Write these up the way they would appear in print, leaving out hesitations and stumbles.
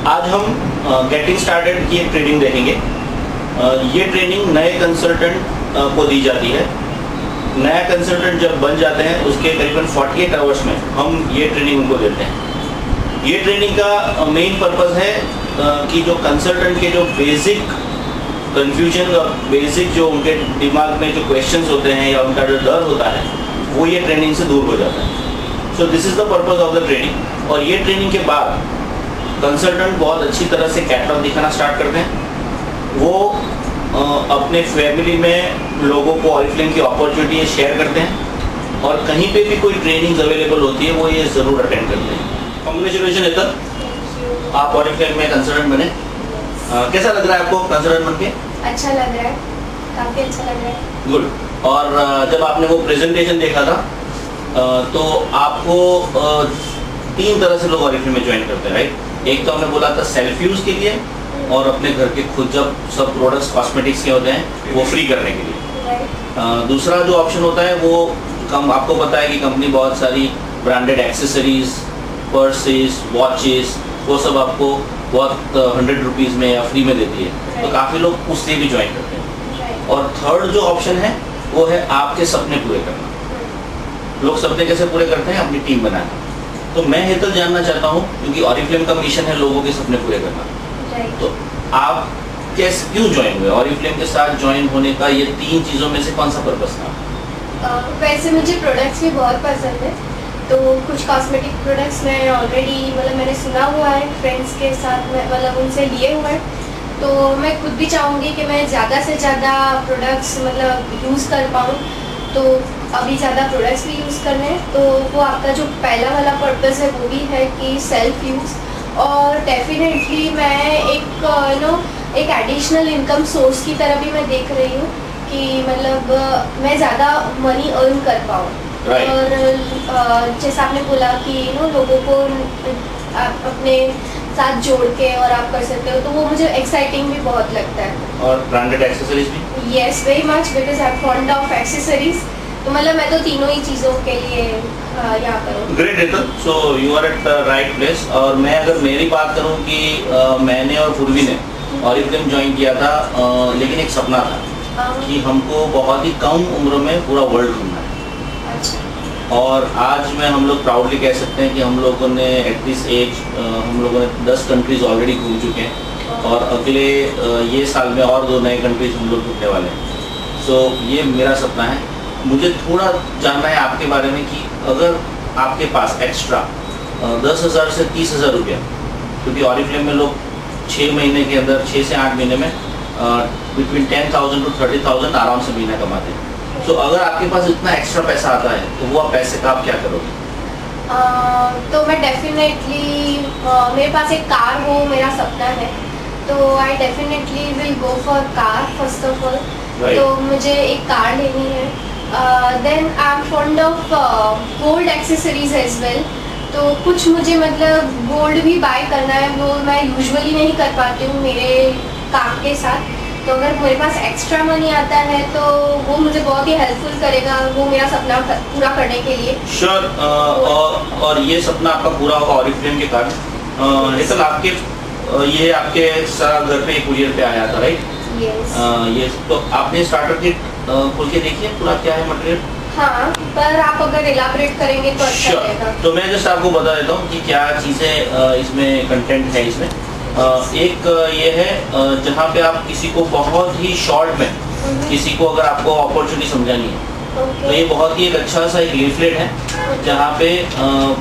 आज हम getting started की एक ट्रेनिंग देखेंगे। ये ट्रेनिंग नए कंसल्टेंट को दी जाती है। नया कंसल्टेंट जब बन जाते हैं उसके करीबन 48 आवर्स में हम ये ट्रेनिंग उनको देते हैं। ये ट्रेनिंग का मेन पर्पस है कि जो कंसल्टेंट के जो बेसिक कन्फ्यूजन और बेसिक जो उनके दिमाग में जो क्वेश्चंस होते हैं या उनका जो डर होता है वो ये ट्रेनिंग से दूर हो जाता है। So this is the purpose of the training. और ये ट्रेनिंग के बाद कंसल्टेंट बहुत अच्छी तरह से कैटलॉग दिखाना स्टार्ट करते हैं। वो अपने फैमिली में लोगों को ऑरिफ्लेम की अपॉर्चुनिटी शेयर करते हैं और कहीं पे भी कोई ट्रेनिंग अवेलेबल होती है वो ये ज़रूर अटेंड करते हैं। कॉन्ग्रेचुलेशन हेतल, आप ऑरिफ्लेम में कंसल्टेंट बने। कैसा लग रहा है आपको कंसल्टेंट बन के? अच्छा लग रहा है, काफ़ी अच्छा लग रहा है। गुड। और जब आपने वो प्रेजेंटेशन देखा था तो आपको 3 तरह से लोग ऑरिफ्लेम में ज्वाइन करते हैं, राइट? एक तो हमने बोला था सेल्फ यूज़ के लिए और अपने घर के खुद जब सब प्रोडक्ट्स कॉस्मेटिक्स के होते हैं वो फ्री करने के लिए। दूसरा जो ऑप्शन होता है वो आपको पता है कि कंपनी बहुत सारी ब्रांडेड एक्सेसरीज, पर्सेस, वॉचेस वो सब आपको बहुत 100 रुपीज़ में या फ्री में देती है, तो काफ़ी लोग उससे भी ज्वाइन करते हैं। और थर्ड जो ऑप्शन है वो है आपके सपने पूरे करना। लोग सपने कैसे पूरे करते हैं? अपनी टीम बनाना। तो मैं हेतल जानना चाहता हूँ, क्योंकि ऑरिफ्लेम का मिशन है लोगों के सपने पूरे करना, तो आप कैसे क्यों ज्वाइन हुए? ऑरिफ्लेम के साथ ज्वाइन होने का ये 3 चीज़ों में से कौन सा पर्पस था? वैसे मुझे प्रोडक्ट्स भी बहुत पसंद है, तो कुछ कॉस्मेटिक प्रोडक्ट्स मैं ऑलरेडी मैंने सुना हुआ है, फ्रेंड्स के साथ में उनसे लिए हुए हैं, तो मैं खुद भी चाहूँगी कि मैं ज़्यादा से ज़्यादा प्रोडक्ट्स यूज़ कर पाऊँ। तो अभी ज़्यादा प्रोडक्ट्स भी यूज़ करने हैं, तो वो आपका जो पहला वाला पर्पस है वो भी है कि सेल्फ यूज़। और डेफिनेटली मैं एक एडिशनल इनकम सोर्स की तरह भी मैं देख रही हूँ कि मैं ज़्यादा मनी अर्न कर पाऊँ। और जैसा आपने बोला कि लोगों को अपने साथ जोड़ के और आप कर सकते हो, तो वो मुझे एक्साइटिंग भी बहुत लगता है। और ब्रांडेड एक्सेसरीज भी? Yes, very much, because I am fond of accessories. तो मैं तो तीनों ही चीज़ों के लिए यहाँ पर हूँ। Great Hetal, so you are at the right place. और मैं अगर मेरी बात करूँ कि मैंने और पूर्वी ने ऑरिफ्लेम ज्वाइन किया था, लेकिन एक सपना था कि हमको बहुत ही कम उम्र में पूरा वर्ल्ड घूमना है। अच्छा। और आज में हम लोग प्राउडली कह सकते हैं कि हम लोगों ने एट दिस एज हम लोगों ने 10 कंट्रीज ऑलरेडी घूम चुके हैं और अगले ये साल में और 2 नए कंट्रीज हम लोग घूमने वाले हैं। सो ये मेरा सपना है। मुझे थोड़ा जानना है आपके बारे में कि अगर आपके पास एक्स्ट्रा 10,000 से 30,000 रुपया, क्योंकि ऑरिफ्लेम में लोग 6 महीने के अंदर 6 से 8 महीने में बिटवीन 10,000 to 30,000 आराम से महीना कमाते हैं। तो अगर आपके पास इतना एक्स्ट्रा पैसा आता है तो वो आप पैसे का आप क्या करोगे? तो मैं डेफिनेटली मेरे पास एक कार हो मेरा सपना है, तो I definitely will go for car first of all. तो मुझे एक कार लेनी है। Then I am fond of gold accessories as well, तो कुछ मुझे गोल्ड भी बाय करना है, वो मैं यूजुअली नहीं कर पाती हूँ मेरे काम के साथ। तो अगर मेरे पास एक्स्ट्रा मनी आता है तो वो मुझे बहुत ही हेल्पफुल करेगा वो मेरा सपना पूरा करने के लिए। श्योर। और ये सपना आपका पूरा होगा ऑरिफ्लेम के कारण। हेतल, आपके ये आपके घर पे कुरियर पे आया था, राइट? यस। ये तो आपने स्टार्टर किट खोल के देखिए पूरा क्या है मटेरियल? हाँ, पर आप अगर इलाबोरेट करेंगे तो अच्छा रहेगा। तो मैं जस्ट आपको बता देता हूँ कि क्या चीज़ें इसमें कंटेंट है इसमें। एक ये है जहाँ पे आप किसी को बहुत ही शॉर्ट में किसी को अगर आपको अपॉर्चुनिटी समझानी है तो ये बहुत ही एक अच्छा सा एक लीफलेट है जहाँ पे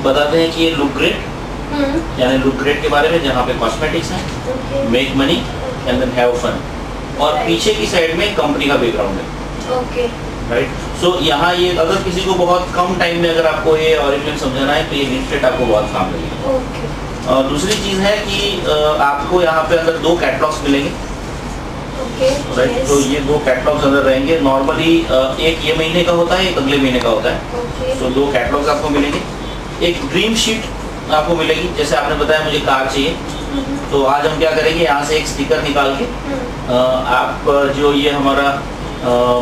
बताते हैं कि ये लुक ग्रेट, यानी लुक ग्रेट के बारे में, जहाँ पे कॉस्मेटिक्स है, make money and then have fun, और पीछे की साइड में कंपनी का बैकग्राउंड है। Okay, right. सो यहाँ ये अगर किसी को बहुत कम टाइम में अगर आपको ये ऑरिफ्लेम समझाना है तो ये लीफलेट आपको बहुत काम लगेगा। ओके। दूसरी चीज़ है कि आपको यहाँ पे अंदर 2 कैटलॉग्स मिलेंगे। Okay, right. तो ये 2 कैटलॉग्स अंदर रहेंगे। नॉर्मली एक ये महीने का होता है, एक अगले महीने का होता है। ओके। तो 2 कैटलॉग्स आपको मिलेंगे। एक ड्रीम शीट आपको मिलेगी, जैसे आपने बताया मुझे कार चाहिए, तो आज हम क्या करेंगे, यहाँ से एक स्टिकर निकाल के आप जो ये हमारा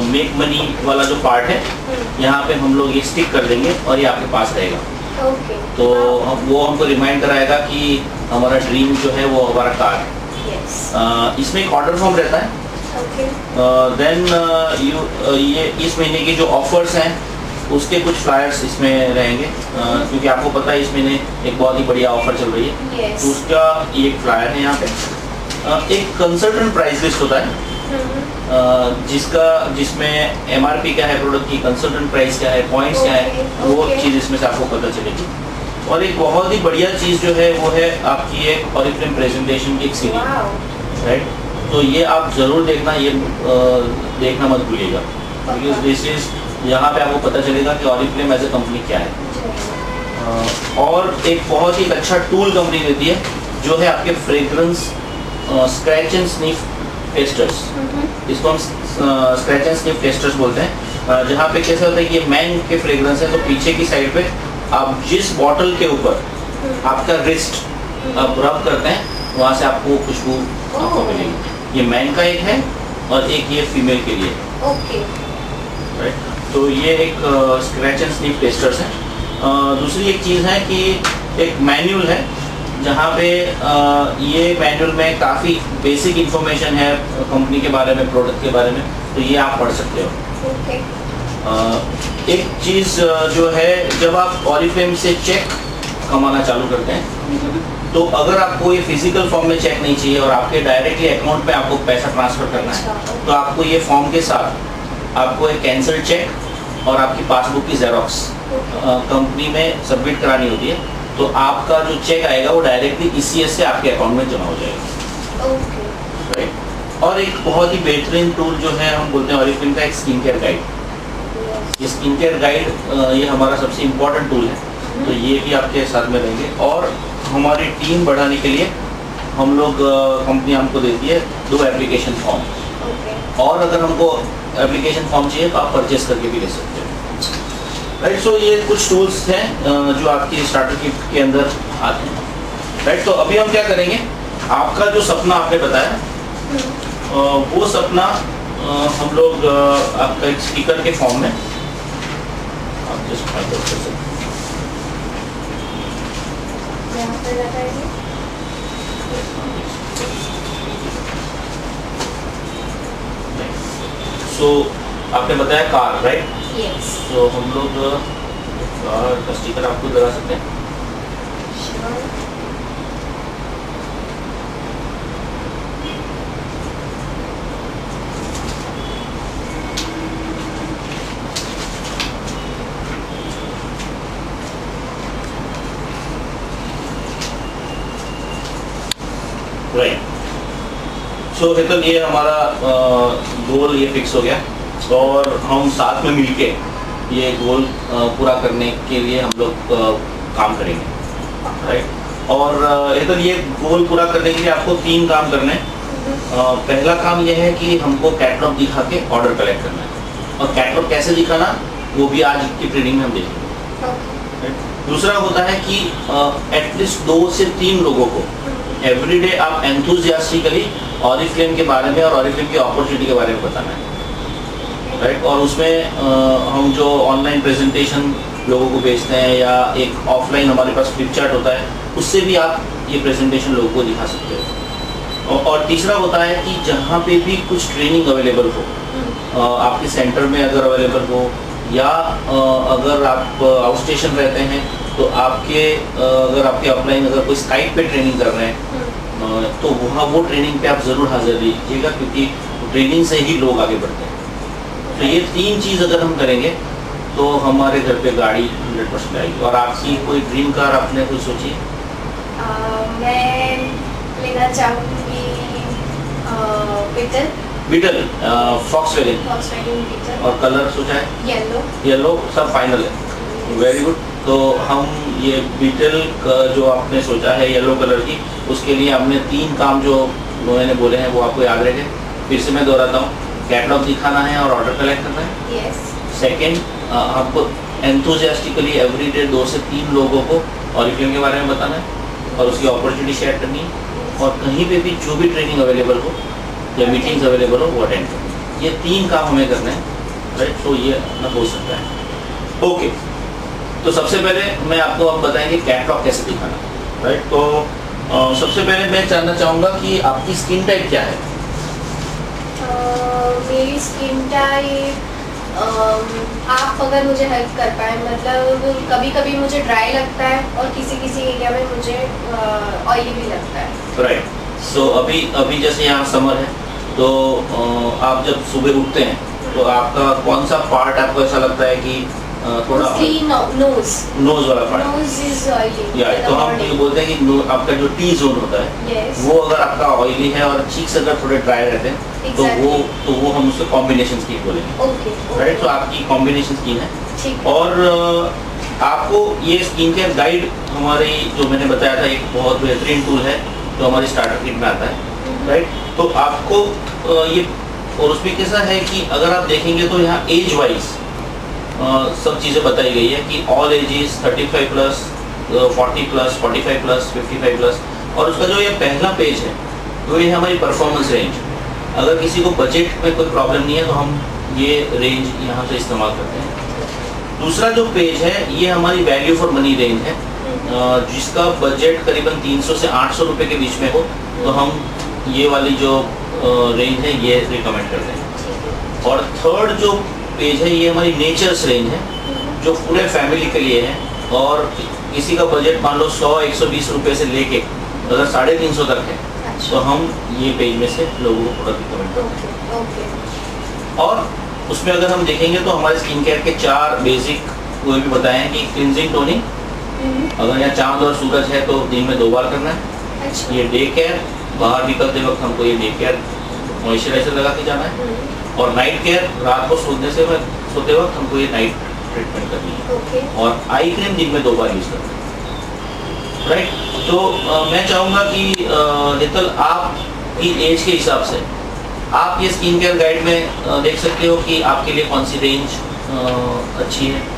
मेक मनी वाला जो पार्ट है यहाँ पे हम लोग ये स्टिक कर देंगे और ये आपके पास रहेगा। ओके। तो वो हमको रिमाइंड कराएगा कि हमारा ड्रीम जो है वो हमारा कार है। यस। इसमें एक ऑर्डर फॉर्म रहता है। ओके। देन ये इस महीने के जो ऑफर्स हैं उसके कुछ फ्लायर्स इसमें रहेंगे, क्योंकि आपको पता है इस महीने एक बहुत ही बढ़िया ऑफर चल रही है। यस। तो उसका ये एक फ्लायर है यहाँ पे। एक कंसल्टेंट प्राइस लिस्ट होता है जिसमें एमआरपी क्या है प्रोडक्ट की, कंसल्टेंट प्राइस क्या है, पॉइंट्स क्या है, वो चीज़ इसमें से आपको पता चलेगी। और एक बहुत ही बढ़िया चीज़ जो है वो है आपकी एक ऑरिफ्लेम प्रेजेंटेशन की एक सीरीज, राइट। तो ये आप ज़रूर देखना, ये देखना मत भूलिएगा, बिकॉज दिस इज यहाँ पे आपको पता चलेगा कि ऑरिफ्लेम एज ए कंपनी क्या है। और एक बहुत ही अच्छा टूल कंपनी देती है जो है आपके fragrance scratch and sniff testers. इसको हम स्क्रैच एंड स्निफ टेस्टर्स बोलते हैं, जहाँ पे कैसे होता है कि ये मैन के फ्रेग्रेंस है, तो पीछे की साइड पे आप जिस बॉटल के ऊपर आपका रिस्ट आप रब करते हैं वहाँ से आपको खुशबू आपको मिलेगी। ये मैन का एक है और एक ये फीमेल के लिए, ओके, राइट। तो ये एक स्क्रैच एंड स्निफ टेस्टर्स है। दूसरी एक चीज़ है कि एक मैनुअल है जहाँ पे ये मैनुअल में काफ़ी बेसिक इंफॉर्मेशन है कंपनी के बारे में, प्रोडक्ट के बारे में, तो ये आप पढ़ सकते हो। ओके। एक चीज़ जो है, जब आप ऑरिफ्लेम से चेक कमाना चालू करते हैं तो अगर आपको ये फिजिकल फॉर्म में चेक नहीं चाहिए और आपके डायरेक्टली अकाउंट में आपको पैसा ट्रांसफ़र करना है, तो आपको ये फॉर्म के साथ आपको एक कैंसिल चेक और आपकी पासबुक की जेरोक्स कंपनी में सबमिट करानी होती है। तो आपका जो चेक आएगा वो डायरेक्टली ईसीएस से आपके अकाउंट में जमा हो जाएगा, ओके, राइट। और एक बहुत ही बेहतरीन टूल जो है हम बोलते हैं ऑरिफ्लेम का एक स्किन केयर गाइड। ये स्किन केयर गाइड ये हमारा सबसे इम्पोर्टेंट टूल है, तो ये भी आपके साथ में रहेंगे। और हमारी टीम बढ़ाने के लिए हम लोग कंपनी हमको देती है 2 एप्लीकेशन फॉर्म, और अगर हमको एप्लीकेशन फॉर्म चाहिए तो आप परचेस करके भी ले सकते हो, राइट। सो ये कुछ टूल्स हैं जो आपकी स्टार्टर किट के अंदर आते हैं, राइट। तो अभी हम क्या करेंगे, आपका जो सपना आपने बताया वो सपना हम लोग आपका एक स्पीकर के फॉर्म में आप जस्ट फाइंड आउट कर सकते हैं। सो आपने बताया कार, राइट। यस। तो हम लोग कार का स्टिकर आपको लगा सकते हैं। राइट। सो हेतल, ये हमारा गोल ये फिक्स हो गया और हम साथ में मिलके ये गोल पूरा करने के लिए हम लोग काम करेंगे, राइट। और हेतल, ये गोल पूरा करने के लिए आपको 3 काम करने हैं। पहला काम यह है कि हमको कैटलॉग दिखा के ऑर्डर कलेक्ट करना है, और कैटलॉग कैसे दिखाना वो भी आज की ट्रेनिंग में हम देखेंगे। दूसरा होता है कि एटलीस्ट 2 से 3 लोगों को एवरीडे आप एंथुजियास्टिकली ऑरिफ्लेम के बारे में और ऑरिफ्लेम की अपॉर्चुनिटी के बारे में बताना है, राइट। और उसमें हम जो ऑनलाइन प्रेजेंटेशन लोगों को भेजते हैं या एक ऑफलाइन हमारे पास फ्लिप चार्ट होता है, उससे भी आप ये प्रेजेंटेशन लोगों को दिखा सकते हो। और तीसरा होता है कि जहाँ पे भी कुछ ट्रेनिंग अवेलेबल हो, आपके सेंटर में अगर अवेलेबल हो, या अगर आप आउट स्टेशन रहते हैं तो आपके अगर आपके ऑफलाइन अगर कोई स्काइप पे ट्रेनिंग कर रहे हैं तो वहाँ वो ट्रेनिंग पे आप ज़रूर हाजिर रहिएगा, क्योंकि ट्रेनिंग से ही लोग आगे बढ़ते हैं। तो ये 3 चीज़ अगर हम करेंगे तो हमारे घर पे गाड़ी 100% आएगी। और आपकी कोई ड्रीम कार आपने कोई सोची? मैं लेना चाहूँगी बीटल, फॉक्सवैगन, बीटल। और कलर सोचा है? येलो। सब फाइनल है, वेरी गुड। तो हम ये बीटल का जो आपने सोचा है येलो कलर की, उसके लिए हमने 3 काम जो मैंने बोले हैं वो आपको याद रखे। फिर से मैं दोहराता हूँ, कैटलॉग दिखाना है और ऑर्डर कलेक्ट करना है। यस। सेकेंड, आपको एंथुजियास्टिकली एवरीडे 2 से 3 लोगों को ऑरिफ्लेम के बारे में बताना है और उसकी अपॉर्चुनिटी शेयर करनी है, और कहीं पे भी जो भी ट्रेनिंग अवेलेबल हो या मीटिंग्स अवेलेबल हो वो अटेंड करनी है। ये 3 काम हमें करना है, राइट। तो ये अपना हो सकता है, ओके। तो सबसे पहले मैं आपको अब बताएंगे कैटलॉग कैसे दिखाना, राइट। तो सबसे पहले मैं जानना चाहूँगा कि आपकी स्किन टाइप क्या है। मेरी स्किन टाइप, आप अगर मुझे हेल्प कर पाए, मतलब कभी कभी मुझे ड्राई लगता है और किसी किसी एरिया में मुझे ऑयली भी लगता है, राइट। सो अभी जैसे यहाँ समर है, तो आप जब सुबह उठते हैं तो आपका कौन सा पार्ट आपको ऐसा लगता है कि थोड़ा नोज वाला पार्ट, नोज इज ऑयली, या तो हम ये बोलते हैं कि आपका जो टी जोन होता है yes. वो अगर आपका ऑयली है और चीक्स अगर थोड़े ड्राई रहते हैं exactly. तो वो हम उसको कॉम्बिनेशन स्किन बोलेंगे, ओके, राइट। तो आपकी कॉम्बिनेशन स्किन है। ठीक। और आपको ये स्किन केयर गाइड हमारी जो मैंने बताया था एक बहुत बेहतरीन टूल है जो हमारी स्टार्टर किट में आता है, राइट। तो आपको ये, और उसमें कैसा है कि अगर आप देखेंगे तो यहाँ एज वाइज सब चीज़ें बताई गई है कि all ages 35 plus, 40 plus, 45 plus, 55 plus. और उसका जो ये पहला पेज है तो ये हमारी परफॉर्मेंस रेंज। अगर किसी को बजट में कोई प्रॉब्लम नहीं है तो हम ये रेंज यहाँ से इस्तेमाल करते हैं। दूसरा जो पेज है ये हमारी वैल्यू फॉर मनी रेंज है, जिसका बजट करीबन 300 से 800 रुपये के बीच में हो तो हम ये वाली जो रेंज है ये रिकमेंड करते हैं। और थर्ड जो पेज है ये हमारी नेचर्स रेंज है जो पूरे फैमिली के लिए है, और किसी का बजट मान लो 100-120 रुपये से लेके अगर 350 तक है तो हम ये पेज में से लोगों को प्रोडक्ट रिकमेंड करते हैं। और उसमें अगर हम देखेंगे तो हमारे स्किन केयर के 4 बेसिक वो भी बताए हैं कि क्लिनजिंग, टोनिंग, अगर यहाँ चांद और सूरज है तो दिन में 2 बार करना है। अच्छा। ये डे केयर, बाहर निकलते वक्त हमको ये डे केयर मॉइस्चराइजर लगा के जाना है। और नाइट केयर, रात को सोते वक्त हमको ये नाइट ट्रीटमेंट करनी है। ओके। और आई क्रीम दिन में 2 बार यूज करना है, राइट। तो मैं चाहूँगा कि नितल आपकी एज के हिसाब से आप ये स्किन केयर गाइड में देख सकते हो कि आपके लिए कौन सी रेंज अच्छी है।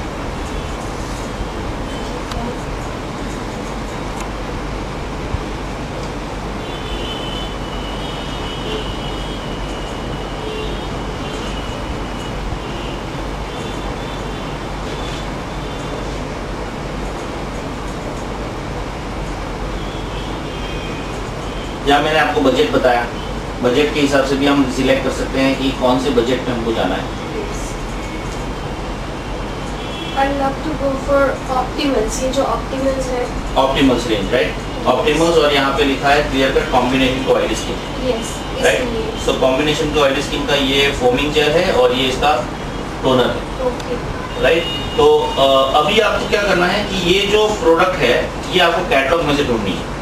या मैंने आपको बजट बताया, बजट के हिसाब से भी हम सिलेक्ट कर सकते हैं कि कौन से बजट में हमको जाना है। I love to go for optimals, ये जो optimals है। ऑप्टिमल्स रेंज, राइट। ऑप्टिमल्स, और यहाँ पे लिखा है clear cut combination to oily skin, Yes, right. इसलिए। So combination to oily skin का ये फोमिंग जेल है और ये इसका टोनर है, ओके। राइट। तो अभी आपको क्या करना है कि ये जो प्रोडक्ट है ये आपको कैटलॉग में से ढूंढनी है,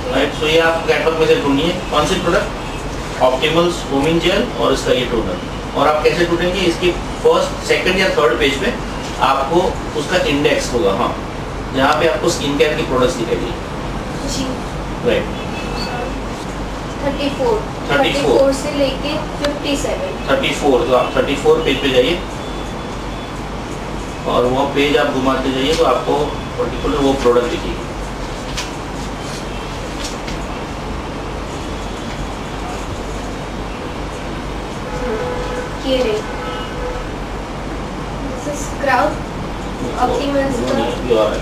राइट। सो ये आप कैटलॉग में से ढूंढनी है कौन सी प्रोडक्ट, ऑप्टिमल्स फोमिंग जेल और इसका ये टोनर। और आप कैसे ढूंढेंगे, इसकी फर्स्ट, सेकंड या थर्ड पेज पे आपको उसका इंडेक्स होगा, हाँ, जहाँ पे आपको स्किन केयर की प्रोडक्ट्स दिखाएगी, जी, राइट। 34 से लेके 57। 34, तो आप 34 पेज पे जाइए और वो पेज आप घुमाते जाइए तो आपको पर्टिकुलर वो प्रोडक्ट दिखेगी। ये रे, this is scrub, optimals वो का। नहीं है, ये और है।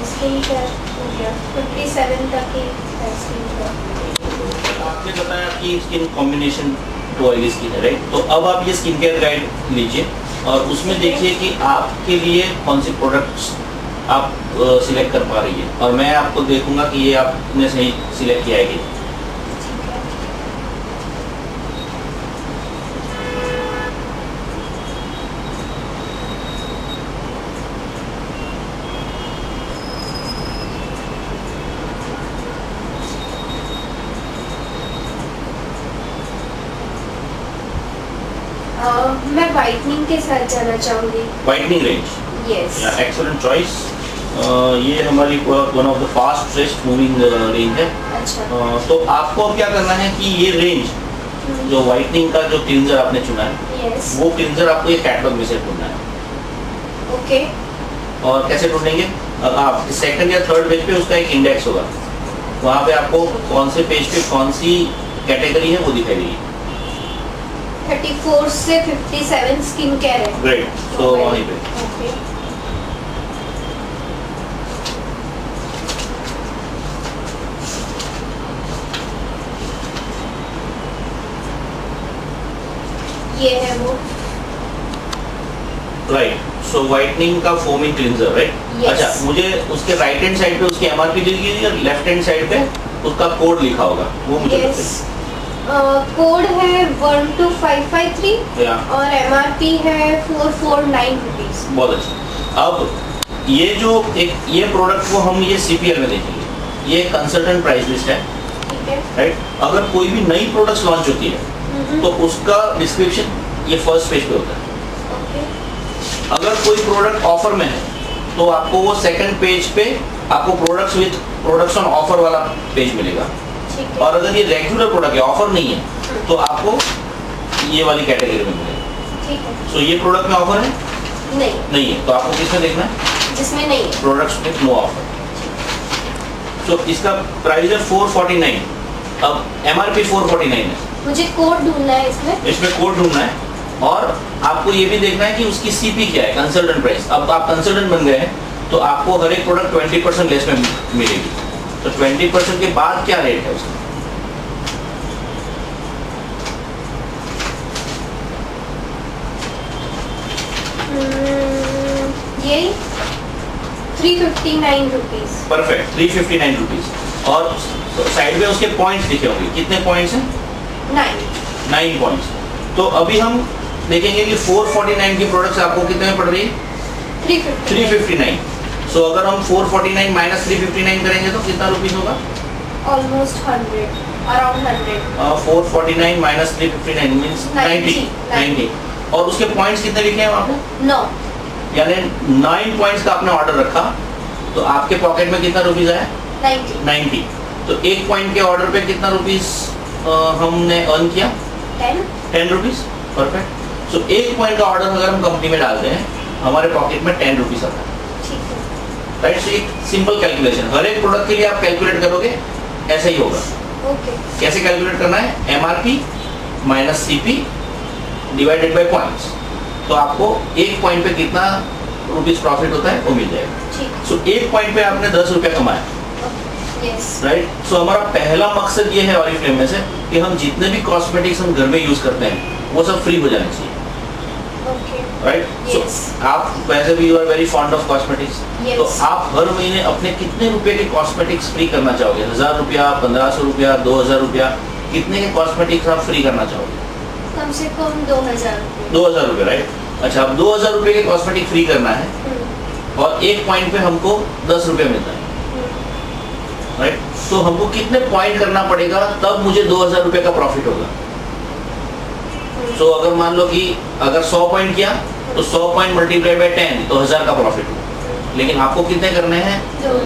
स्किन केयर हो गया, 57 तक ही है स्किन केयर। आपने बताया कि skin combination to oily skin है, राइट। तो अब आप ये स्किन केयर गाइड लीजिए और उसमें देखिए कि आपके लिए कौन सी प्रोडक्ट्स आप सिलेक्ट कर पा रही है, और मैं आपको देखूंगा कि ये आपने सही सिलेक्ट किया है कि मैं वाइटनिंग के साथ जाना चाहूँगी। Whitening range, yes. Excellent choice. ये हमारी one of the fastest moving range है। अच्छा। तो आपको अब क्या करना है कि ये रेंज जो वाइटनिंग का जो क्लींजर आपने चुना है, यस, वो क्लींजर आपको ये कैटलॉग में से ढूंढना है। ओके। और कैसे ढूंढेंगे, आप सेकंड या थर्ड पेज पे उसका एक इंडेक्स होगा, वहाँ पे आपको कौन से पेज पे कौन सी कैटेगरी है वो दिखाई देगी। 34 से 57 स्किन केयर है। ग्रेट, तो वहीं पे ओके। ये है वो। राइट, सो व्हाइटनिंग का फोमिंग क्लींजर, राइट। Yes. अच्छा, मुझे उसके राइट हैंड साइड पे उसकी एमआरपी लिखी हुई है और लेफ्ट हैंड साइड पे उसका कोड लिखा होगा, वो मुझे यस, कोड है 12553 या और एमआरपी है 449 रुपीज। बहुत अच्छा। अब ये जो ये प्रोडक्ट को हम ये सीपीएल में देखेंगे, ये कंसल्टेंट प्राइस लिस्ट है, ठीक है। राइट। अगर कोई भी नई प्रोडक्ट्स लॉन्च होती है तो उसका डिस्क्रिप्शन ये फर्स्ट पेज पे होता है। ओके। अगर कोई प्रोडक्ट ऑफर में है तो आपको वो सेकंड पेज पे आपको products with products on offer वाला पेज मिलेगा। ठीक है। और अगर ये रेगुलर प्रोडक्ट है, ऑफर नहीं है, तो आपको ये वाली कैटेगरी में मिलेगा। ठीक है। सो ये प्रोडक्ट में ऑफर है नहीं है, तो आपको किसमें देखना है, जिसमें नहीं है। Products with no offer. So इसका प्राइस है 449, अब एमआरपी 449 है। मुझे कोड ढूंढना है इसमें कोड ढूंढना है और आपको ये भी देखना है कि उसकी सीपी क्या है, कंसल्टेंट प्राइस। अब आप कंसल्टेंट बन गए हैं तो आपको हर एक प्रोडक्ट 20% लेस में मिलेगी, तो 20% के बाद क्या रेट है उसका। यही 359 रुपीज। Perfect, 359 rupees. और साइड में उसके पॉइंट्स लिखे होंगे, कितने पॉइंट्स हैं, 9 पॉइंट्स। तो अभी हम देखेंगे कि 449 की प्रोडक्ट्स आपको कितने में पड़ रही है, 359। सो अगर हम 449 माइनस 359 करेंगे तो कितना रुपीस होगा, ऑलमोस्ट 100, अराउंड 100। 449 minus 359 means 90। और उसके पॉइंट्स कितने लिखे हैं वहाँ पे, 9। यानी 9 पॉइंट्स का आपने ऑर्डर रखा तो आपके पॉकेट में कितना रुपीस आया, 90। तो एक पॉइंट के ऑर्डर पे कितना रुपीस हमने अर्न किया, 10 रुपीस। परफेक्ट। सो एक पॉइंट का ऑर्डर अगर हम कंपनी में डालते हैं हमारे पॉकेट में 10 रुपीस आता है, ठीक है। राइट। सो एक सिंपल कैलकुलेशन, हर एक प्रोडक्ट के लिए आप कैलकुलेट करोगे ऐसा ही होगा। ओके। कैसे कैलकुलेट करना है, MRP minus CP divided by points, तो आपको एक पॉइंट पे कितना रुपीस प्रॉफिट होता है वो मिल जाएगा। ठीक। सो एक पॉइंट पे आपने 10 रुपया कमाया, यस, राइट। सो हमारा पहला मकसद ये है ऑरिफ्लेम में से कि हम जितने भी कॉस्मेटिक्स हम घर में यूज करते हैं वो सब फ्री हो जाने चाहिए, ओके, राइट। सो Yes. आप वैसे भी you are very fond of cosmetics, Yes. तो आप हर महीने अपने कितने रुपए के कॉस्मेटिक्स फ्री करना चाहोगे, 1000 रुपया, 1500 रुपया, 2000 रुपया, कितने के कॉस्मेटिक्स आप फ्री करना चाहोगे, कम से कम 2000 रुपये। 2000 रुपये, राइट। अच्छा, अब 2000 रुपये के कॉस्मेटिक फ्री करना है और एक पॉइंट पे हमको 10 रुपये मिलता है, राइट। तो हमको कितने पॉइंट करना पड़ेगा तब मुझे 2000 रुपये का प्रॉफिट होगा। तो अगर मान लो कि अगर 100 पॉइंट किया तो 100 पॉइंट मल्टीप्लाई बाय 10 तो 1000 का प्रॉफिट होगा। लेकिन आपको कितने करने हैं,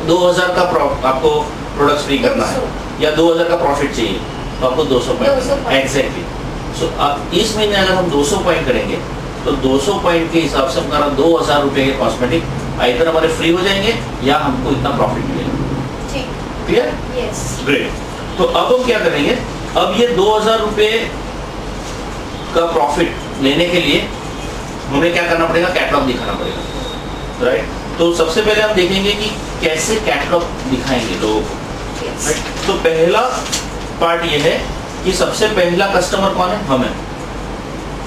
2000 का आपको प्रोडक्ट्स फ्री करना है या 2000 का प्रॉफिट चाहिए तो आपको 200 पॉइंट, एग्जैक्टली। सो अब इस महीने अगर हम 200 पॉइंट करेंगे तो 200 पॉइंट के हिसाब से हमारा 2000 रुपये के कॉस्मेटिक इधर हमारे फ्री हो जाएंगे या हमको इतना प्रॉफिट मिलेगा। Clear, yes, great. तो अब हम क्या करेंगे, अब ये 2000 रुपये का प्रॉफिट लेने के लिए हमें क्या करना पड़ेगा, कैटलॉग दिखाना पड़ेगा, राइट। तो सबसे पहले हम देखेंगे कि कैसे कैटलॉग दिखाएंगे लोगों को, राइट। तो पहला पार्ट ये है कि सबसे पहला कस्टमर कौन है, हम है,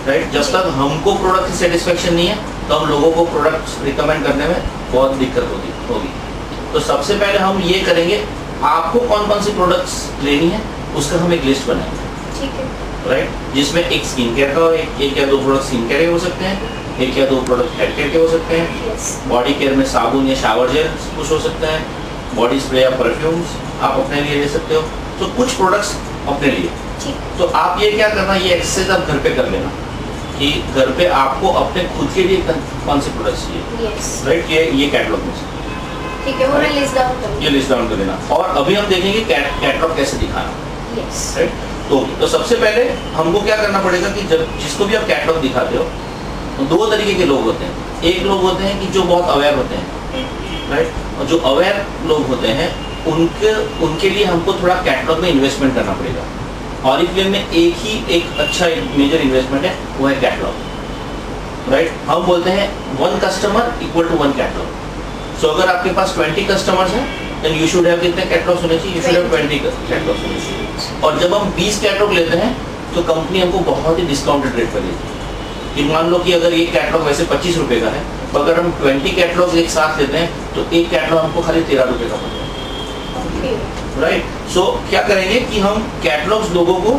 राइट। जब तक हमको प्रोडक्ट की सेटिस्फेक्शन नहीं है तो हम लोगों को प्रोडक्ट्स रिकमेंड करने में बहुत दिक्कत होगी। तो सबसे पहले हम ये करेंगे, आपको कौन कौन सी प्रोडक्ट्स लेनी है उसका हम एक लिस्ट बनाएंगे, ठीक है, राइट। जिसमें एक स्किन केयर का, एक या दो प्रोडक्ट स्किन केयर के हो सकते हैं, एक या दो प्रोडक्ट हेड केयर के हो सकते हैं, यस, बॉडी केयर में साबुन या शावर जेल कुछ हो सकता है, बॉडी स्प्रे या परफ्यूम्स आप अपने लिए ले सकते हो। तो कुछ प्रोडक्ट्स अपने लिए। ठीक। तो आप ये क्या करना, ये एक्सरसाइज आप घर पे कर लेना कि घर पे आपको अपने खुद के लिए कौन से प्रोडक्ट्स चाहिए, यस, राइट। ये कैटलॉग में से ठीक है, वो मैं लिस्ट डाउन करूँगी। ये लिस्ट डाउन कर देना। और अभी हम देखेंगे कैटलॉग कैसे दिखाना, यस, राइट। तो सबसे पहले हमको क्या करना पड़ेगा कि जब जिसको भी आप कैटलॉग दिखाते हो तो दो तरीके के लोग होते हैं। एक लोग होते हैं कि जो बहुत अवेयर होते हैं, राइट। और जो अवेयर लोग होते हैं उनके लिए हमको थोड़ा कैटलॉग में इन्वेस्टमेंट करना पड़ेगा। ऑरिफ्लेम में एक अच्छा मेजर इन्वेस्टमेंट है, वो है कैटलॉग, राइट। हम बोलते हैं 1 कस्टमर इक्वल टू 1 कैटलॉग। सो अगर आपके पास 20 कस्टमर्स हैं देन यू शुड हैव कितने कैटलॉग्स होने चाहिए? यू शुड हैव 20 कैटलॉग्स होने चाहिए। और जब हम 20 कैटलॉग लेते हैं तो कंपनी हमको बहुत ही डिस्काउंटेड रेट पर देती है। कि मान लो कि अगर एक कैटलॉग वैसे 25 रुपए का है, तो अगर हम 20 कैटलॉग एक साथ लेते हैं तो एक कैटलॉग हमको खाली 13 रुपए का पड़ता है, राइट। सो क्या करेंगे कि हम कैटलॉग्स लोगों को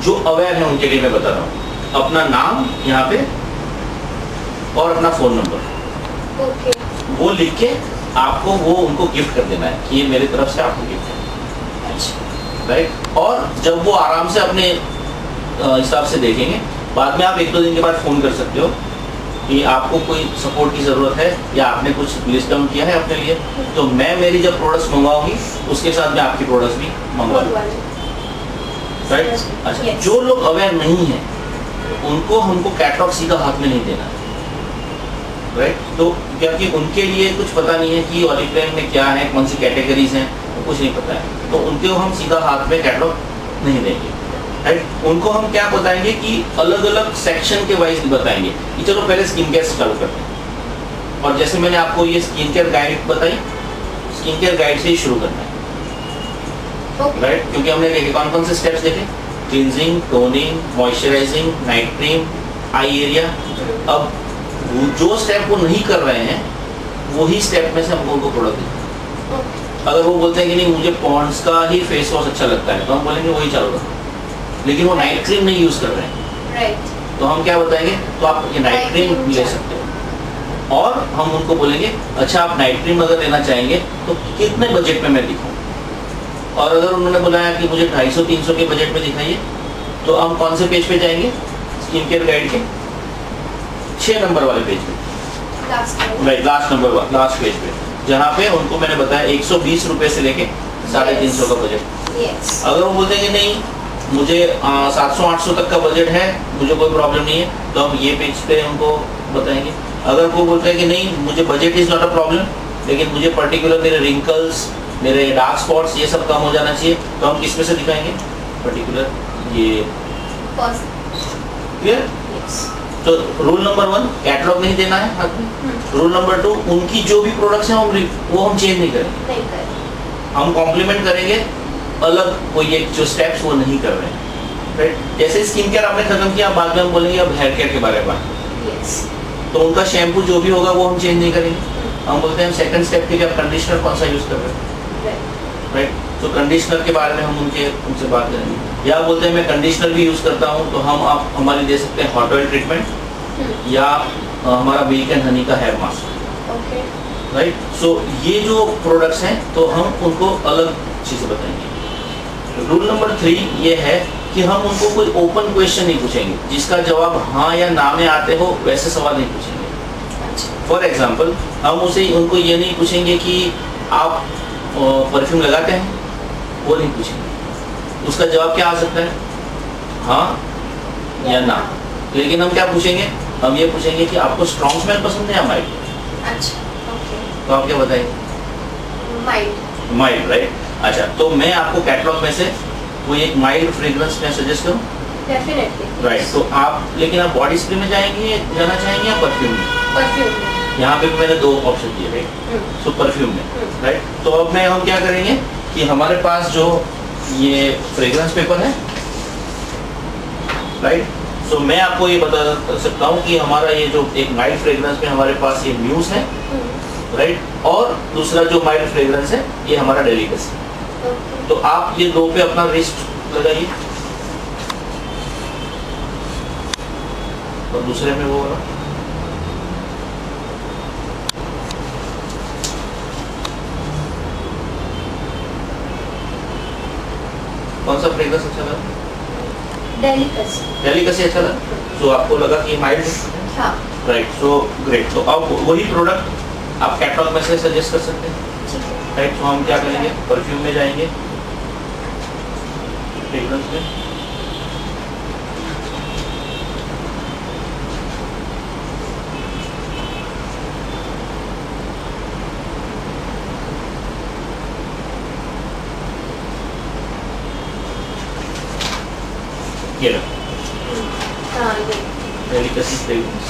जो अवेयर है उनके लिए मैं बता रहा हूँ, अपना नाम यहाँ पे और अपना फोन नंबर वो लिख के आपको वो उनको गिफ्ट कर देना है कि ये मेरी तरफ से आपको गिफ्ट है, राइट। और जब वो आराम से अपने हिसाब से देखेंगे, बाद में आप 1-2 दिन के बाद फ़ोन कर सकते हो कि आपको कोई सपोर्ट की ज़रूरत है या आपने कुछ लिस्ट डाउन किया है अपने लिए, तो मैं मेरी जब प्रोडक्ट्स मंगवाऊंगी उसके साथ में आपकी प्रोडक्ट्स भी मंगवा लूँगा, राइट। अच्छा, जो लोग अवेयर नहीं है उनको हमको कैटलॉग सीधा हाथ में नहीं देना है, राइट। तो क्योंकि उनके लिए कुछ पता नहीं है कि ऑरिफ्लेम में क्या है, कौन सी कैटेगरीज हैं, कुछ नहीं पता है, तो उनको हम सीधा हाथ में कैटलॉग नहीं देंगे, राइट। उनको हम क्या बताएंगे कि अलग अलग सेक्शन के वाइज बताएंगे कि चलो पहले स्किन केयर चालू करते हैं। और जैसे मैंने आपको ये स्किन केयर गाइड बताई, स्किन केयर गाइड से ही शुरू करना है, राइट। क्योंकि हमने देखे कौन से स्टेप्स देखे, cleansing, toning, moisturising, night cream, eye area. अब जो स्टेप वो नहीं कर रहे हैं वही स्टेप में से हमको उनको प्रोडक्ट देना। अगर वो बोलते हैं कि नहीं मुझे पॉन्ड्स का ही फेस वॉश अच्छा लगता है, तो हम बोलेंगे वही चालू रखो, लेकिन वो नाइट क्रीम नहीं यूज कर रहे हैं, राइट। तो हम क्या बताएंगे, तो आप ये नाइट क्रीम ले सकते हो। और हम उनको बोलेंगे अच्छा आप नाइट क्रीम अगर लेना चाहेंगे तो कितने बजट में मैं दिखाऊं। और अगर उन्होंने बुलाया कि मुझे 250-300 के बजट में दिखाइए, तो हम कौन से पेज पे जाएंगे, स्किन केयर गाइड के 6 नंबर वाले पेज पे, राइट, लास्ट पेज पे, जहाँ पे उनको मैंने बताया 120 रुपए से लेके 350 का बजट। अगर वो बोलते हैं कि नहीं मुझे 700-800 तक का बजट है, मुझे कोई प्रॉब्लम नहीं है, तो हम ये पेज पे उनको बताएंगे। अगर कोई बोलता है कि नहीं मुझे budget is not a problem, लेकिन मुझे पर्टिकुलर मेरे रिंकल्स, मेरे डार्क स्पॉट्स ये सब कम हो जाना चाहिए, तो हम किस में से दिखाएंगे, पर्टिकुलर ये, क्लियर। तो रूल नंबर 1 कैटलॉग नहीं देना है हाथ में। रूल नंबर 2 उनकी जो भी प्रोडक्ट्स हैं वो हम चेंज नहीं करेंगे, हम कॉम्प्लीमेंट करेंगे अलग, कोई एक जो स्टेप्स वो नहीं कर रहे हैं, राइट। जैसे स्किन केयर आपने खत्म किया, बाद में हम बोलेंगे अब हेयर केयर के बारे में बात, तो उनका शैम्पू जो भी होगा वो हम चेंज नहीं करेंगे। हम बोलते हैं सेकंड स्टेप के लिए आप कंडीशनर कौन सा यूज कर रहे हैं, राइट। तो कंडीशनर के बारे में हम उनसे बात करेंगे। या बोलते हैं मैं कंडीशनर भी यूज करता हूँ, तो हम आप हमारी दे सकते हैं हॉट ऑयल ट्रीटमेंट या हमारा मिल्क एंड हनी का हेयर मास्क, राइट। सो ये जो प्रोडक्ट्स हैं तो हम उनको अलग चीज़ें बताएंगे। रूल नंबर 3 ये है कि हम उनको कोई ओपन क्वेश्चन नहीं पूछेंगे, जिसका जवाब हाँ या ना में आते हो वैसे सवाल नहीं पूछेंगे। फॉर एग्जाम्पल हम उनको ये नहीं पूछेंगे कि आप परफ्यूम लगाते हैं, वो नहीं पूछेंगे, उसका जवाब क्या आ सकता है, हाँ या ना। लेकिन हम क्या पूछेंगे, हम ये पूछेंगे कि आपको स्ट्रॉन्ग स्मेल पसंद है या माइल्ड। अच्छा, तो आप क्या बताएंगे, माइल्ड, राइट। अच्छा, तो मैं आपको कैटलॉग में से वो एक माइल्ड फ्रेग्रेंस में सजेस्ट करूं, डेफिनेटली, राइट। तो आप लेकिन आप बॉडी स्प्रे में जाना चाहेंगे या परफ्यूम में? यहाँ पे भी मैंने 2 ऑप्शन दिए, राइट। सो परफ्यूम में, राइट। तो अब हम क्या करेंगे कि हमारे पास जो ये फ्रेग्रेंस पेपर है, राइट। सो मैं आपको ये बता सकता हूँ कि हमारा ये जो एक माइल्ड फ्रेग्रेंस में हमारे पास ये म्यूज है, राइट। और दूसरा जो माइल्ड फ्रेग्रेंस है ये हमारा डेलिकेसी। तो आप ये 2 पे अपना रिस्ट लगाइए, और दूसरे में वो वाला, कौन सा फ्रेग्रेंस अच्छा लगा, डेलिकेसी अच्छा लगा। तो आपको लगा कि माइल्ड, हाँ, राइट। So great. तो अब वही प्रोडक्ट आप कैटलॉग में से सजेस्ट कर सकते हैं, राइट। तो हम क्या करेंगे, परफ्यूम में जाएंगे, फ्रेग्रेंस में, ये लो, हाँ ये डेलिकेसी फ्रेग्रेंस,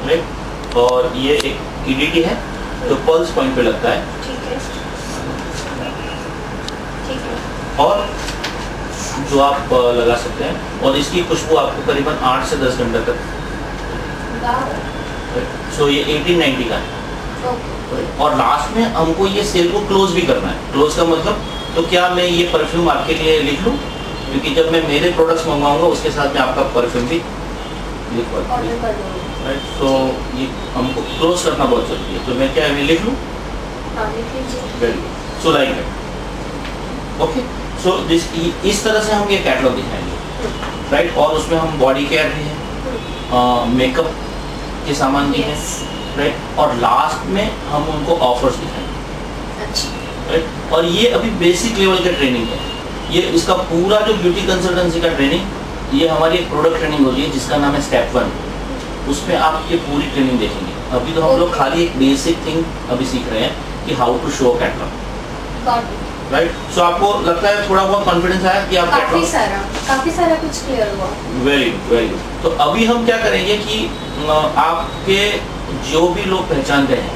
राइट। और ये एक EDT है तो पल्स पॉइंट पे लगता है, ठीक है ठीक है। और जो आप लगा सकते हैं, और इसकी खुशबू आपको करीबन 8 से 10 घंटे तक। सो ये 1890 का है। और लास्ट में हमको ये सेल को क्लोज भी करना है। क्लोज का मतलब, तो क्या मैं ये परफ्यूम आपके लिए लिख लूँ, क्योंकि जब मैं मेरे प्रोडक्ट्स मंगवाऊंगा उसके साथ में आपका परफ्यूम भी लिखवा ऑर्डर कर दूँगी। राइट। तो ये हमको क्लोज करना बहुत जरूरी है, तो मैं क्या मैं लिख लूँ, हाँ लिख लीजिए। Very good, so like that, okay. So this, इस तरह से हम ये कैटलॉग दिखाएंगे, राइट। और उसमें हम बॉडी केयर भी है, मेकअप के सामान भी हैं, Yes. राइट। और लास्ट में हम उनको ऑफर्स दिखाएंगे, अच्छा राइट। और ये अभी बेसिक लेवल का ट्रेनिंग है। ये इसका पूरा जो ब्यूटी कंसल्टेंसी का ट्रेनिंग, ये हमारी एक प्रोडक्ट ट्रेनिंग होती है जिसका नाम है स्टेप 1। उसमें आप ये पूरी ट्रेनिंग देखेंगे। अभी तो हम लोग Okay. खाली एक बेसिक थिंग अभी सीख रहे हैं कि how to show catalogue, got it. Right. So आपको लगता है थोड़ा बहुत कॉन्फिडेंस आया कि आप काफी सारा कुछ क्लियर हुआ। Very good, very good. तो अभी हम क्या करेंगे कि आपके जो भी लोग पहचानते हैं,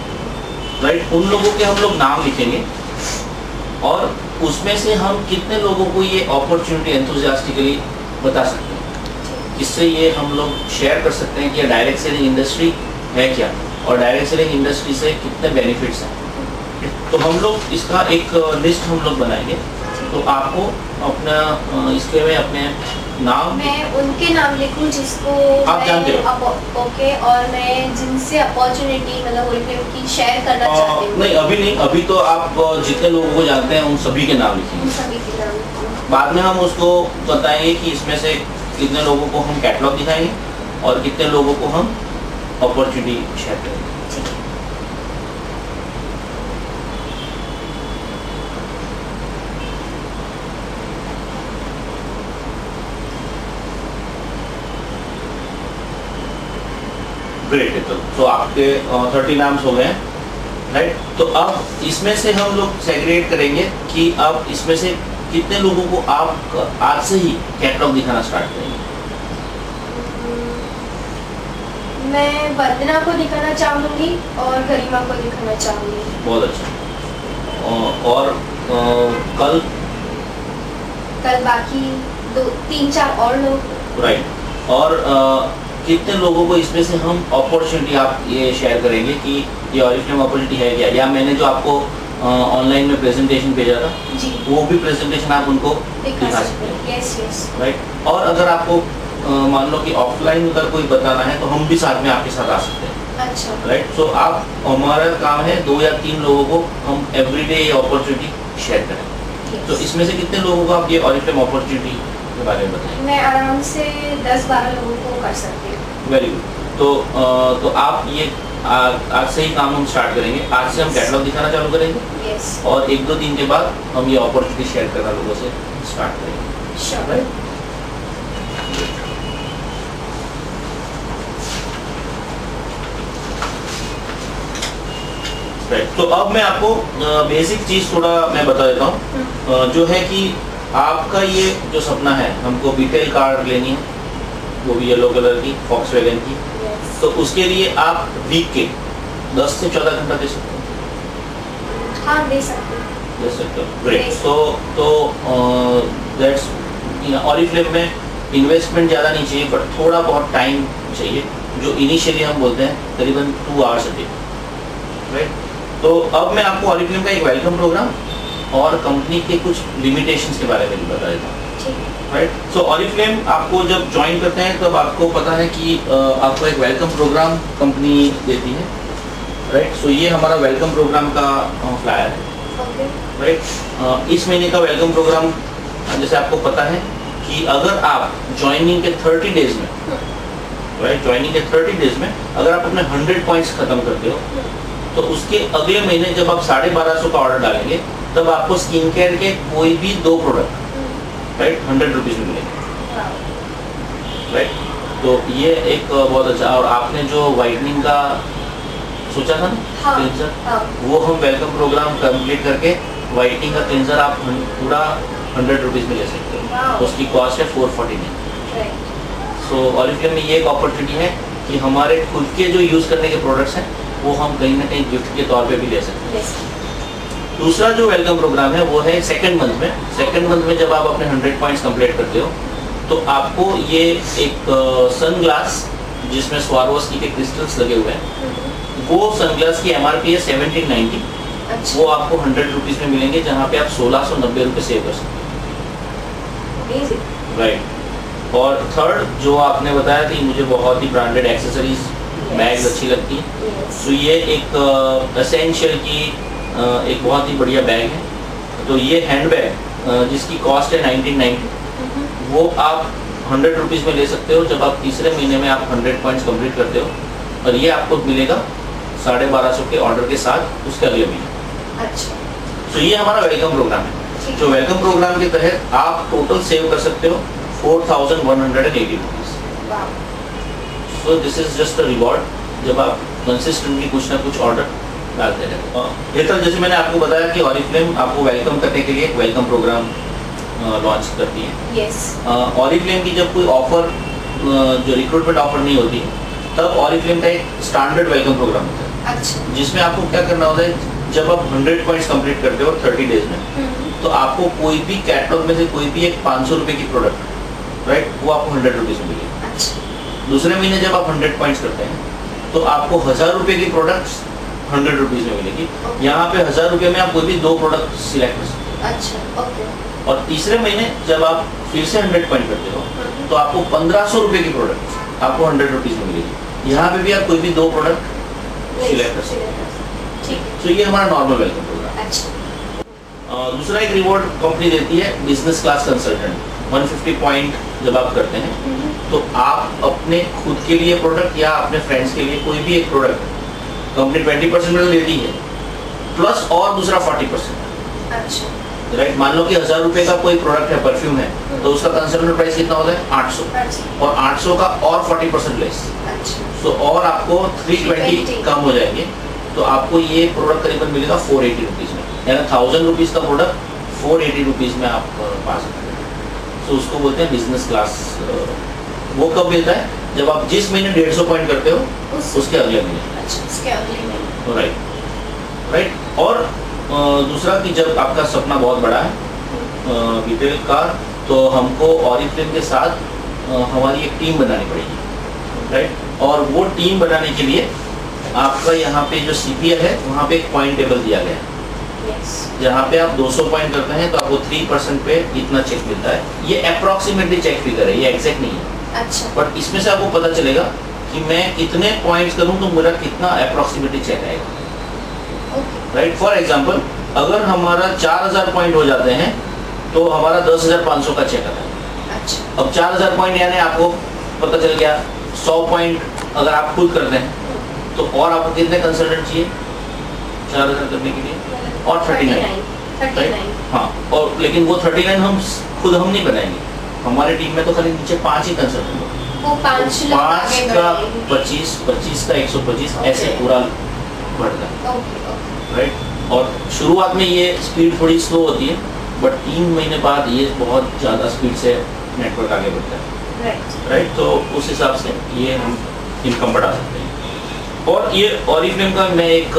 राइट, उन लोगों के हम लोग नाम लिखेंगे, और उसमें से हम कितने लोगों को ये अपॉर्चुनिटी एंथुसियास्टिकली बता सकते हैं, इससे ये हम लोग शेयर कर सकते हैं कि ये डायरेक्ट सेलिंग इंडस्ट्री है क्या, और डायरेक्ट सेलिंग इंडस्ट्री से कितने बेनिफिट्स हैं। तो हम लोग इसका एक लिस्ट हम लोग बनाएंगे। तो आपको अपना इसके में अपने नाम, मैं उनके नाम लिखूं जिसको आप जानते हो। ओके, और मैं जिनसे अपॉर्चुनिटी मतलब ओरिफ्लेम की शेयर करना चाहती हूँ। नहीं अभी नहीं, अभी तो आप जितने लोगों को जानते हैं उन सभी के नाम लिखेंगे। उन सभी के नाम लिखूं। बाद में हम उसको बताएंगे कि इसमें से कितने लोगों को हम कैटलॉग दिखाएंगे और कितने लोगों को हम अपॉर्चुनिटी शेयर करेंगे। ठीक है। ग्रेट है। तो आपके 30 नाम्स हो गए हैं, राइट। तो अब इसमें से हम लोग सेग्रीगेट करेंगे कि अब इसमें से कितने लोगों को आप आज से ही कैटलॉग दिखाना स्टार्ट करेंगे। मैं वंदना को दिखाना चाहूंगी और गरिमा को दिखाना चाहूंगी। बहुत अच्छा। और कल बाकी 2-3-4 और लोग। राइट। और कितने लोगों को इसमें से हम अपॉर्चुनिटी आप ये शेयर करेंगे कि ये ऑरिफ्लेम अपॉर्चुनिटी है क्या, या मैंने जो आपको ऑनलाइन में प्रेजेंटेशन भेजा था जी, वो भी प्रेजेंटेशन आप उनको दिखा सकते हैं। Yes yes. राइट। और अगर आपको मान लो कि ऑफलाइन अगर कोई बताना है तो हम भी साथ में आपके साथ आ सकते हैं, अच्छा राइट। सो आप, हमारा काम है 2 या 3 लोगों को हम एवरीडे ये अपॉर्चुनिटी शेयर करें। तो इसमें से कितने लोगों को आप ये ऑरिफ्लेम अपॉर्चुनिटी के बारे में बताएं। मैं आराम से 10-12 लोगों को कर सकती हूँ। Very good. तो आप ये आज से ही काम हम स्टार्ट करेंगे। आज से हम कैटलॉग दिखाना चालू करेंगे, यस और 1-2 दिन के बाद हम ये अपॉर्चुनिटी शेयर करना लोगों से स्टार्ट करेंगे, श्योर। राइट। राइट। तो अब मैं आपको बेसिक चीज थोड़ा मैं बता देता हूँ, जो है कि आपका ये जो सपना है, हमको बीटेल कार लेनी है, वो भी येलो कलर की फॉक्सवैगन की। यस तो उसके लिए आप वीक के 10 से 14 घंटा दे सकते हो। हाँ दे सकते हैं। दे सकते हो, ग्रेट। तो दैट्स ऑरिफ्लेम में इन्वेस्टमेंट ज़्यादा नहीं चाहिए, बट थोड़ा बहुत टाइम चाहिए, जो इनिशियली हम बोलते हैं करीबन 2 आवर्स अ डे, राइट। तो अब मैं आपको ऑरिफ्लेम का एक वेलकम प्रोग्राम और कंपनी के कुछ लिमिटेशंस के बारे में भी बता देता हूँ, ठीक राइट। सो ऑरिफ्लेम आपको जब ज्वाइन करते हैं तब आपको पता है कि आपको एक वेलकम प्रोग्राम कंपनी देती है, राइट। सो ये हमारा वेलकम प्रोग्राम का फ्लायर है, ओके राइट। इस महीने का वेलकम प्रोग्राम जैसे आपको पता है कि अगर आप ज्वाइनिंग के 30 डेज में, राइट, ज्वाइनिंग के 30 डेज में अगर आप अपने 100 पॉइंट्स खत्म करते हो, तो उसके अगले महीने जब आप 1250 का ऑर्डर डालेंगे तब आपको स्किन केयर के कोई भी 2 प्रोडक्ट, राइट, 100 रुपीज़ में मिलेंगे, राइट। तो ये एक बहुत अच्छा। और आपने जो वाइटनिंग का सोचा था ना, हाँ, क्लेंजर, हाँ। वो हम वेलकम प्रोग्राम कंप्लीट करके वाइटनिंग का क्लेंजर आप पूरा 100 रुपीज़ में ले सकते हो। वाह। उसकी कॉस्ट है 449, राइट सो ऑरिफ्लेम में ये एक अपॉर्चुनिटी है कि हमारे खुद के जो यूज़ करने के प्रोडक्ट्स हैं वो हम कहीं ना कहीं गिफ्ट के तौर पे भी ले सकते हैं। दूसरा जो वेलकम प्रोग्राम है वो है सेकंड मंथ में। सेकंड मंथ में जब आप अपने 100 पॉइंट्स कंप्लीट करते हो तो आपको ये एक सन ग्लास जिसमें स्वारोस्की के क्रिस्टल्स लगे हुए हैं, वो सनग्लास की MRP है 1790। अच्छा। वो आपको 100 रुपीज़ में मिलेंगे, जहाँ पे आप 1690 रुपये सेव कर सकते Amazing. हैं। राइट। और थर्ड जो आपने बताया कि मुझे बहुत ही ब्रांडेड एक्सेसरीज बैग्स अच्छी लगती हैं, Yes. तो ये एक एसेंशियल की एक बहुत ही बढ़िया बैग है। तो ये हैंड बैग जिसकी कॉस्ट है 1990, वो आप 100 रुपीज़ में ले सकते हो जब आप तीसरे महीने में आप 100 पॉइंट्स कंप्लीट करते हो, और ये आपको मिलेगा 1250 के ऑर्डर के साथ उसके अगले महीने। अच्छा। तो ये हमारा वेलकम प्रोग्राम है। ठीक जो है। वेलकम प्रोग्राम के तहत आप टोटल सेव कर सकते हो 4180 रुपीज़। वाह। So this is just a reward जब आप कंसिस्टेंटली कुछ ना कुछ ऑर्डर डालते रहते हो। हेतल, जैसे मैंने आपको बताया कि ऑरिफ्लेम आपको वेलकम करने के लिए एक वेलकम प्रोग्राम लॉन्च करती है। Yes. ऑरिफ्लेम की जब कोई ऑफर जो रिक्रूटमेंट ऑफर नहीं होती तब ऑरिफ्लेम का एक स्टैंडर्ड वेलकम प्रोग्राम होता है, अच्छा। जिसमें आपको क्या करना होता है, जब आप 100 पॉइंट्स कंप्लीट करते हो 30 डेज में, तो आपको कोई भी कैटलॉग में से कोई भी एक 500 रुपये की प्रोडक्ट, राइट, वो आपको 100 रुपीज़ में मिलेगी। अच्छा। दूसरे महीने जब आप 100 पॉइंट्स करते हैं तो आपको 1000 रुपये की प्रोडक्ट्स 100 रुपीज़ में मिलेगी। यहाँ पे 1000 रुपये में आप कोई भी 2 प्रोडक्ट सिलेक्ट कर सकते हो। अच्छा। ओके। और तीसरे महीने जब आप फिर से 100 पॉइंट करते हो तो आपको 1500 रुपये की प्रोडक्ट आपको 100 रुपीज़ में मिलेगी। यहाँ पे भी आप कोई भी 2 प्रोडक्ट सिलेक्ट कर सकते हो। ठीक है। तो ये हमारा नॉर्मल वेलकम प्रोग्राम। अच्छा। दूसरा एक रिवॉर्ड कंपनी देती है बिजनेस क्लास कंसल्टेंट। 150 पॉइंट जब आप करते हैं तो आप अपने खुद के लिए प्रोडक्ट या अपने फ्रेंड्स के लिए कोई भी एक प्रोडक्ट कंपनी 20% में देती है, प्लस और दूसरा 40%। अच्छा। राइट। मान लो कि 1000 रुपये का कोई प्रोडक्ट है, परफ्यूम है, तो उसका कंसल्टेंट प्राइस कितना होता है 800, अच्छा। और 800 का और 40% लेस, अच्छा। तो और आपको 320 कम हो जाएंगे। तो आपको ये प्रोडक्ट करीबन मिलेगा 480 रुपीज़ में, यानी 1000 रुपीज़ का प्रोडक्ट 480 रुपीज़ में आप पा सकते हैं। तो उसको बोलते हैं बिजनेस क्लास। वो कब मिलता है, जब आप जिस महीने 150 पॉइंट करते हो उसके अगले महीने। अच्छा, उसके अगले महीने। राइट। और दूसरा कि जब आपका सपना बहुत बड़ा है डिटेल का, तो हमको ऑरिफ्लेम के साथ हमारी एक टीम बनानी पड़ेगी। राइट। और वो टीम बनाने के लिए आपका यहाँ पे जो CPR है वहाँ पे एक पॉइंट टेबल दिया गया है। Yes. जहाँ पे आप 200 पॉइंट करते हैं तो आपको 3% पे इतना चेक मिलता है। ये अप्रॉक्सीमेटली चेक फिगर है, ये एग्जैक्ट नहीं है, अच्छा। बट इसमें से आपको पता चलेगा कि मैं कितने पॉइंट्स करूँ तो मेरा कितना अप्रॉक्सीमेटली चेक आएगा। ओके। राइट। फॉर एग्जाम्पल, अगर हमारा 4000 पॉइंट हो जाते हैं तो हमारा 10,500 का चेक आता है। अच्छा। अब 4000 पॉइंट यानी आपको पता चल गया 100 पॉइंट अगर आप खुद करते हैं तो और आपको कितने कंसल्टेंट चाहिए 4000 करने के लिए, और 39। हाँ, और लेकिन वो 39 हम नहीं बनाएंगे, हमारे टीम में तो खाली नीचे 5 ही कंसल्टेंट होंगे। वो 5 लोग आगे का बढ़ेंगे। 25, 25 का 125, ऐसे पूरा बढ़ता है। ओके। राइट। और शुरुआत में ये स्पीड थोड़ी स्लो होती है, बट 3 महीने बाद ये बहुत ज़्यादा स्पीड से नेटवर्क आगे बढ़ता है। राइट। तो उस हिसाब से ये हम इनकम बढ़ा सकते हैं। और ये ऑरिफ्लेम का मैं एक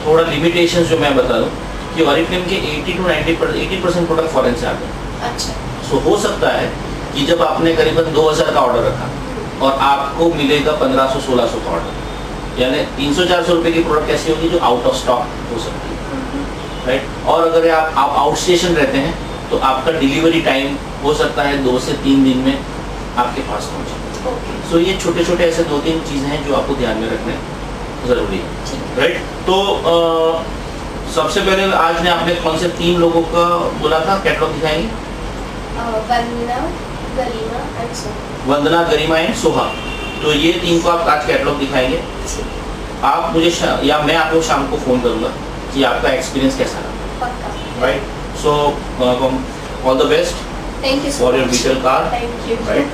थोड़ा लिमिटेशन जो मैं बता दूं कि ऑरिफ्लेम के 80 to 80% प्रोडक्ट फॉरेन से आते हैं। अच्छा। सो हो सकता है कि जब आपने करीबन 2000 का ऑर्डर रखा और आपको मिलेगा 1500-1600 का ऑर्डर, यानी 300-400 रुपये की प्रोडक्ट ऐसी होगी जो आउट ऑफ स्टॉक हो सकती है। राइट। और अगर आप आउट स्टेशन रहते हैं तो आपका डिलीवरी टाइम हो सकता है 2 से 3 दिन में आपके पास पहुँचे। ओके। सो ये छोटे छोटे ऐसे 2-3 चीज़ें हैं जो आपको ध्यान में रखने ज़रूरी है। राइट। तो सबसे पहले आज ने आपने कौन से 3 लोगों का बोला था कैटलॉग दिखाएंगे? वंदना, गरिमा एंड सोहा। वंदना, गरिमा एंड सोहा। तो ये 3 को आप आज कैटलॉग दिखाएंगे। आप मुझे या मैं आपको शाम को फ़ोन करूँगा कि आपका एक्सपीरियंस कैसा रहा। पक्का। Right. So all the best thank you for your detail card. Thank you. Right.